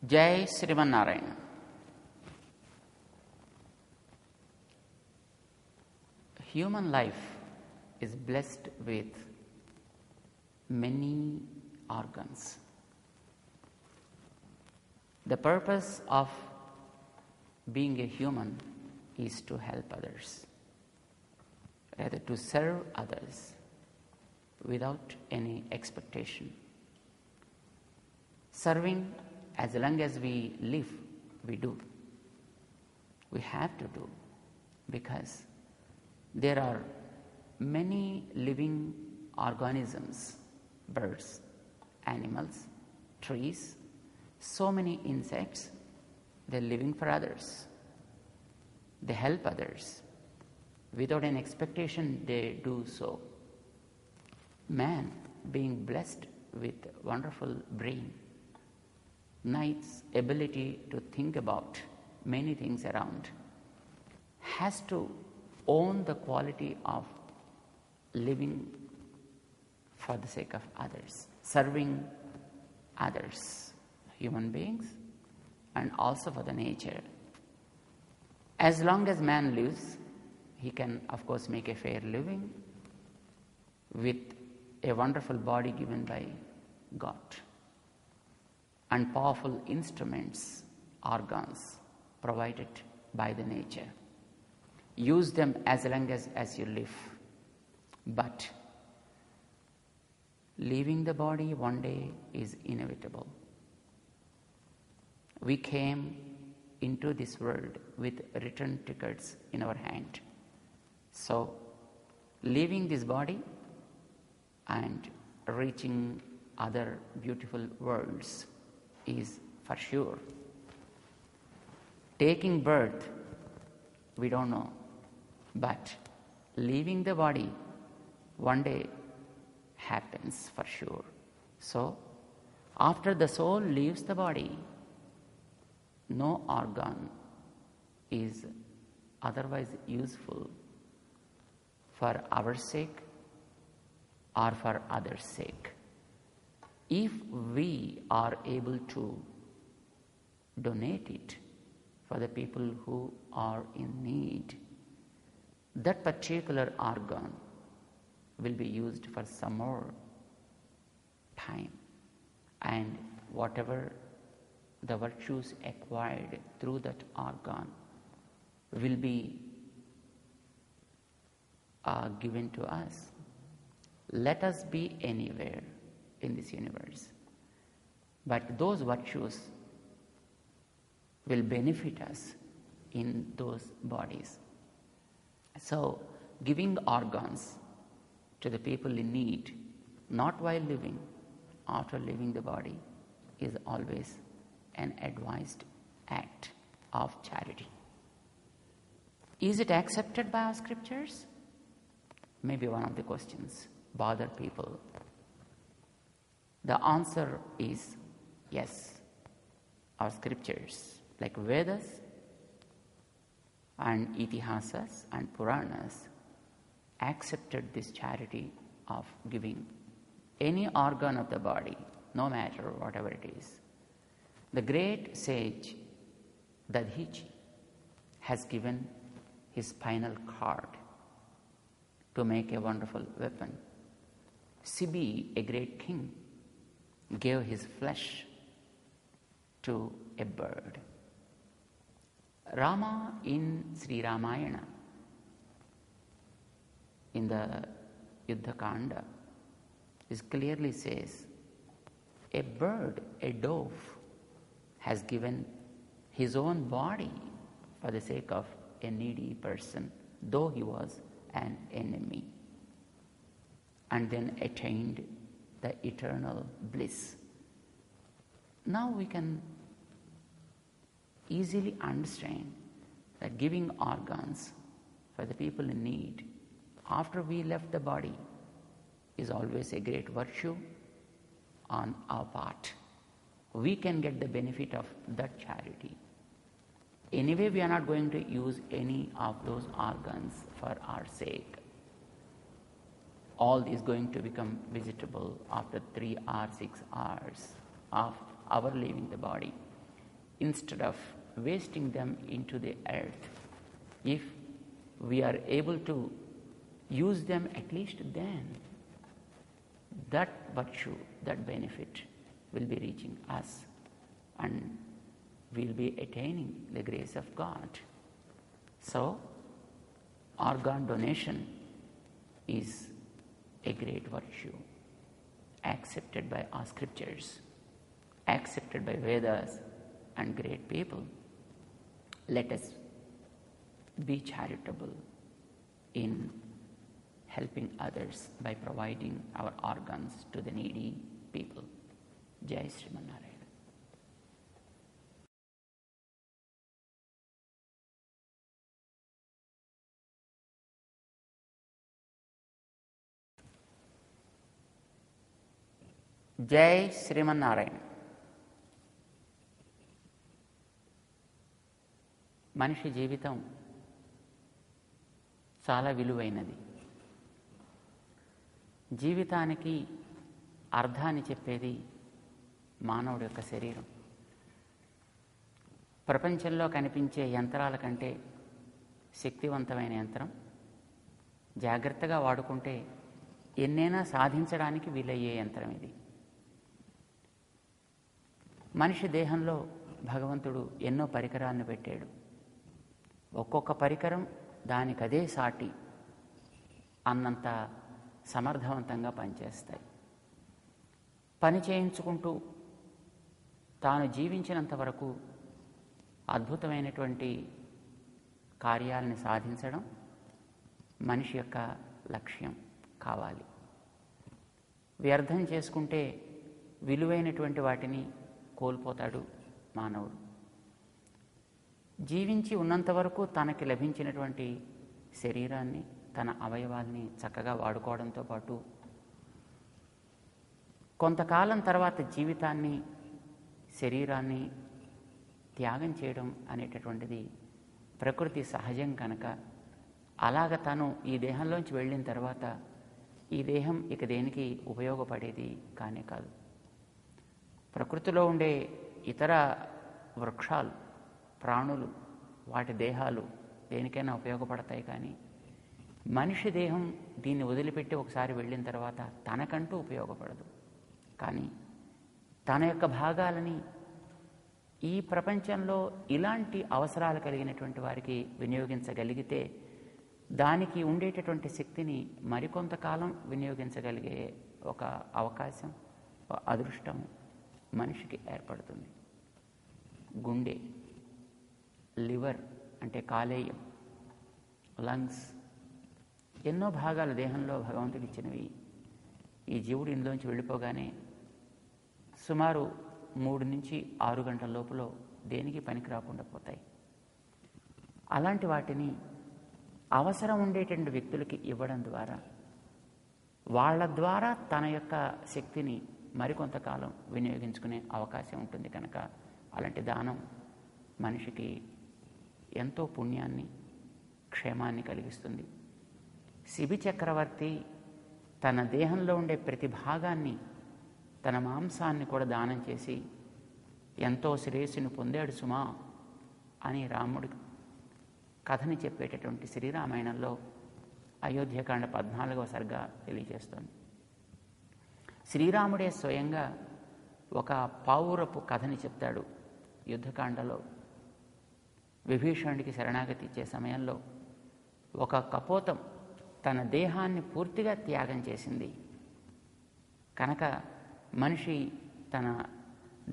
Jai Sriman Narayana. Human life is blessed with many organs. The purpose of being a human is to help others, rather to serve others without any expectation. Serving, as long as we live, we do. We have to do, because there are many living organisms, birds, animals, trees, so many insects. They're living for others. They help others. Without an expectation, they do so. Man, being blessed with wonderful brain, nice ability to think about many things around, has to own the quality of living for the sake of others, serving others, human beings, and also for the nature. As long as man lives, he can, of course, make a fair living with a wonderful body given by God and powerful instruments, organs provided by the nature. Use them as long as you live. But leaving the body one day is inevitable. We came into this world with return tickets in our hand. So, leaving this body and reaching other beautiful worlds is for sure. Taking birth, we don't know. But leaving the body one day happens for sure. So, after the soul leaves the body, no organ is otherwise useful for our sake or for others' sake. If we are able to donate it for the people who are in need, that particular organ will be used for some more time, and whatever the virtues acquired through that organ will be given to us. Let us be anywhere in this universe, but those virtues will benefit us in those bodies. So, giving organs to the people in need, not while living, after leaving the body, is always an advised act of charity. Is it accepted by our scriptures? Maybe one of the questions bother people. The answer is yes. Our scriptures, like Vedas and Itihasas and Puranas, accepted this charity of giving any organ of the body, no matter whatever it is. The great sage Dadhichi has given his spinal cord to make a wonderful weapon. Sibi, a great king, gave his flesh to a bird. Rama in Sri Ramayana, in the Yuddha Kanda, it clearly says, a bird, a dove, has given his own body for the sake of a needy person, though he was an enemy, and then attained the eternal bliss. Now we can easily understand that giving organs for the people in need after we left the body is always a great virtue on our part. We can get the benefit of that charity. Anyway, we are not going to use any of those organs for our sake. All is going to become vegetable after 3 or 6 hours of our leaving the body. instead of wasting them into the earth. If we are able to use them, at least then that virtue, that benefit will be reaching us, and we'll be attaining the grace of God. So, organ donation is a great virtue, accepted by our scriptures, accepted by Vedas and great people. Let us be charitable in helping others by providing our organs to the needy people. Jai Srimanarayana. జై శ్రీమన్నారాయణ. మనిషి జీవితం చాలా విలువైనది. జీవితానికి అర్థాన్ని చెప్పేది మానవుడి యొక్క శరీరం. ప్రపంచంలో కనిపించే యంత్రాల కంటే శక్తివంతమైన యంత్రం, జాగ్రత్తగా వాడుకుంటే ఎన్నైనా సాధించడానికి వీలయ్యే యంత్రం ఇది. మనిషి దేహంలో భగవంతుడు ఎన్నో పరికరాలను పెట్టాడు. ఒక్కొక్క పరికరం దానికదే సాటి అన్నంత సమర్థవంతంగా పనిచేస్తాయి. పని చేయించుకుంటూ తాను జీవించినంత వరకు అద్భుతమైనటువంటి కార్యాలను సాధించడం మనిషి యొక్క లక్ష్యం కావాలి. వ్యర్థం చేసుకుంటే విలువైనటువంటి వాటిని కోల్పోతాడు మానవుడు. జీవించి ఉన్నంత వరకు తనకి లభించినటువంటి శరీరాన్ని, తన అవయవాల్ని చక్కగా వాడుకోవడంతో పాటు కొంతకాలం తర్వాత జీవితాన్ని, శరీరాన్ని త్యాగం చేయడం అనేటటువంటిది ప్రకృతి సహజం కనుక, అలాగ తను ఈ దేహంలోంచి వెళ్ళిన తర్వాత ఈ దేహం ఇక దేనికి ఉపయోగపడేది కానే కాదు. ప్రకృతిలో ఉండే ఇతర వృక్షాలు, ప్రాణులు, వాటి దేహాలు దేనికైనా ఉపయోగపడతాయి, కానీ మనిషి దేహం దీన్ని వదిలిపెట్టి ఒకసారి వెళ్ళిన తర్వాత తనకంటూ ఉపయోగపడదు. కానీ తన యొక్క భాగాలని ఈ ప్రపంచంలో ఇలాంటి అవసరాలు కలిగినటువంటి వారికి వినియోగించగలిగితే దానికి ఉండేటటువంటి శక్తిని మరికొంతకాలం వినియోగించగలిగే ఒక అవకాశం, అదృష్టం మనిషికి ఏర్పడుతుంది. గుండె, లివర్ అంటే కాలేయం, లంగ్స్, ఎన్నో భాగాలు దేహంలో భగవంతుడు ఇచ్చినవి. ఈ జీవుడు ఇందులోంచి వెళ్ళిపోగానే సుమారు 3 నుంచి 6 గంటల లోపల దేనికి పనికి రాకుండా పోతాయి. అలాంటి వాటిని అవసరం ఉండేటువంటి వ్యక్తులకి ఇవ్వడం ద్వారా వాళ్ళ ద్వారా తన యొక్క శక్తిని మరికొంతకాలం వినియోగించుకునే అవకాశం ఉంటుంది కనుక అలాంటి దానం మనిషికి ఎంతో పుణ్యాన్ని, క్షేమాన్ని కలిగిస్తుంది. శిబి చక్రవర్తి తన దేహంలో ఉండే ప్రతి భాగాన్ని, తన మాంసాన్ని కూడా దానం చేసి ఎంతో శ్రేయస్సును పొందాడు సుమా అని రాముడి కథని చెప్పేటటువంటి శ్రీరామాయణంలో అయోధ్యకాండ 14వ సర్గ తెలియజేస్తోంది. శ్రీరాముడే స్వయంగా ఒక పౌరపు కథని చెప్తాడు. యుద్ధకాండలో విభీషణుడికి శరణాగతి ఇచ్చే సమయంలో ఒక కపోతం తన దేహాన్ని పూర్తిగా త్యాగం చేసింది కనుక మనిషి తన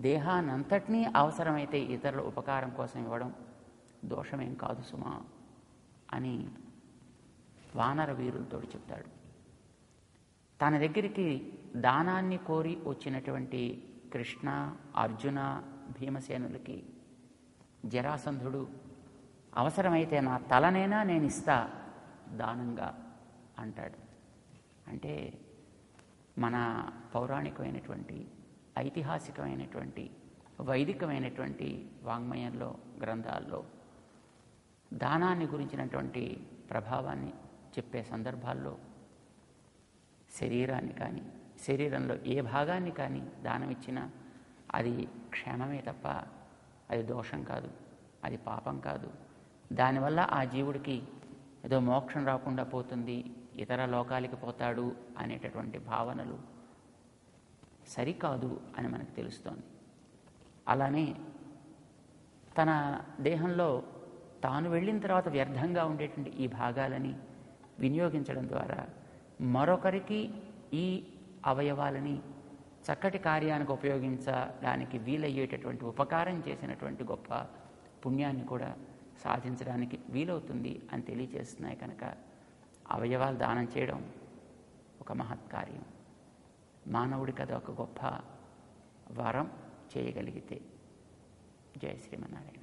దేహాన్నంతటినీ అవసరమైతే ఇతరుల ఉపకారం కోసం ఇవ్వడం దోషమేం కాదు సుమా అని వానర వీరులతో చెప్తాడు. తన దగ్గరికి దానాన్ని కోరి వచ్చినటువంటి కృష్ణ, అర్జున, భీమసేనులకి జరాసంధుడు అవసరమైతే నా తలనైనా నేను ఇస్తా దానంగా అంటాడు. అంటే మన పౌరాణికమైనటువంటి, ఐతిహాసికమైనటువంటి, వైదికమైనటువంటి వాంగ్మయంలో, గ్రంథాల్లో దానాన్ని గురించినటువంటి ప్రభావాన్ని చెప్పే సందర్భాల్లో శరీరాన్ని కానీ, శరీరంలో ఏ భాగాన్ని కానీ దానం ఇచ్చినా అది క్షేమమే తప్ప అది దోషం కాదు, అది పాపం కాదు. దానివల్ల ఆ జీవుడికి ఏదో మోక్షం రాకుండా పోతుంది, ఇతర లోకాలకి పోతాడు అనేటటువంటి భావనలు సరికాదు అని మనకు తెలుస్తోంది. అలానే తన దేహంలో తాను వెళ్ళిన తర్వాత వ్యర్థంగా ఉండేటువంటి ఈ భాగాలని వినియోగించడం ద్వారా మరొకరికి ఈ అవయవాలని చక్కటి కార్యానికి ఉపయోగించడానికి వీలయ్యేటటువంటి ఉపకారం చేసినటువంటి గొప్ప పుణ్యాన్ని కూడా సాధించడానికి వీలవుతుంది అని తెలియజేస్తున్నాయి. కనుక అవయవాలు దానం చేయడం ఒక మహత్కార్యం. మానవుడికి అది ఒక గొప్ప వరం చేయగలిగితే. జయ శ్రీమన్నారాయణ.